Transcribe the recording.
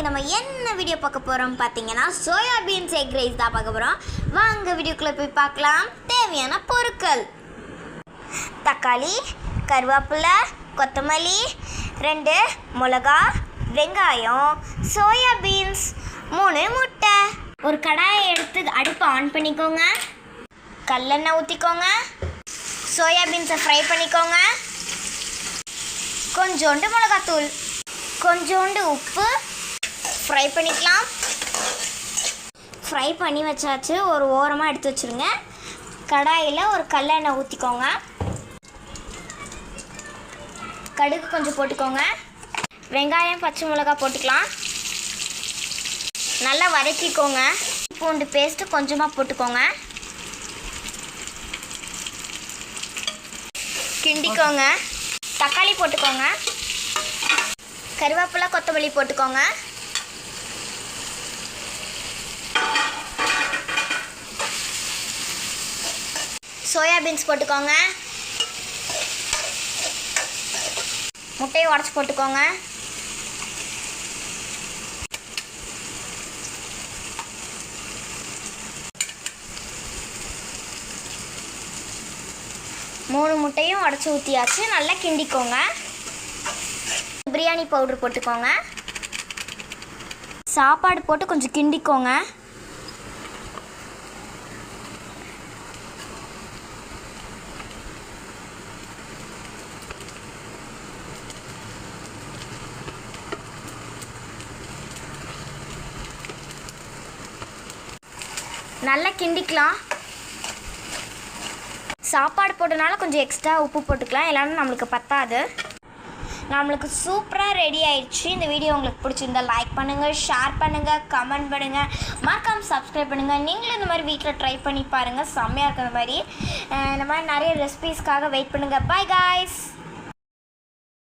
நம்ம என்ன வீடியோ பார்க்க போகிறோம் பார்த்தீங்கன்னா சோயா பீன்ஸ் எக் ரைஸ் தான் பார்க்க போகிறோம். வாங்க வீடியோக்குள்ளே போய் பார்க்கலாம். தேவையான பொருட்கள்: தக்காளி, கருவேப்பிலை, கொத்தமல்லி, 2 மிளகா, வெங்காயம், சோயா பீன்ஸ், 3 முட்டை. ஒரு கடாயை எடுத்து அடுப்பை ஆன் பண்ணிக்கோங்க. கல்லெண்ணெய் ஊற்றிக்கோங்க. சோயா பீன்ஸை ஃப்ரை பண்ணிக்கோங்க. கொஞ்சோண்டு மிளகாத்தூள், கொஞ்சோண்டு உப்பு, ஃப்ரை பண்ணிக்கலாம். ஃப்ரை பண்ணி வச்சாச்சு. ஒரு ஓரமாக எடுத்து வச்சுருங்க. கடாயில் ஒரு கல்லெண்ணெய் ஊற்றிக்கோங்க. கடுகு கொஞ்சம் போட்டுக்கோங்க. வெங்காயம், பச்சை மிளகாய் போட்டுக்கலாம். நல்லா வதக்கிக்கோங்க. பூண்டு பேஸ்ட்டு கொஞ்சமாக போட்டுக்கோங்க. கிண்டிக்கோங்க. தக்காளி போட்டுக்கோங்க. கருவேப்பிலை, கொத்தமல்லி போட்டுக்கோங்க. சோயா பீன்ஸ் போட்டுக்கோங்க. முட்டையை உடச்சி போட்டுக்கோங்க. மூணு முட்டையும் உடச்சி ஊற்றியாச்சு. நல்லா கிண்டிக்கோங்க. பிரியாணி பவுடர் போட்டுக்கோங்க. சாப்பாடு போட்டு கொஞ்சம் கிண்டிக்கோங்க. நல்லா கிண்டிக்கலாம். சாப்பாடு போட்டனால கொஞ்சம் எக்ஸ்ட்ரா உப்பு போட்டுக்கலாம், இல்லைன்னா நம்மளுக்கு பத்தாது. நம்மளுக்கு சூப்பராக ரெடி ஆயிடுச்சு. இந்த வீடியோ உங்களுக்கு பிடிச்சிருந்தா லைக் பண்ணுங்கள், ஷேர் பண்ணுங்கள், கமெண்ட் பண்ணுங்கள், மறக்காமல் சப்ஸ்கிரைப் பண்ணுங்கள். நீங்களும் இந்த மாதிரி வீட்டில் ட்ரை பண்ணி பாருங்கள். செம்மையாக இருக்கிற மாதிரி இந்த மாதிரி நிறைய ரெசிபீஸ்க்காக வெயிட் பண்ணுங்கள். Bye guys.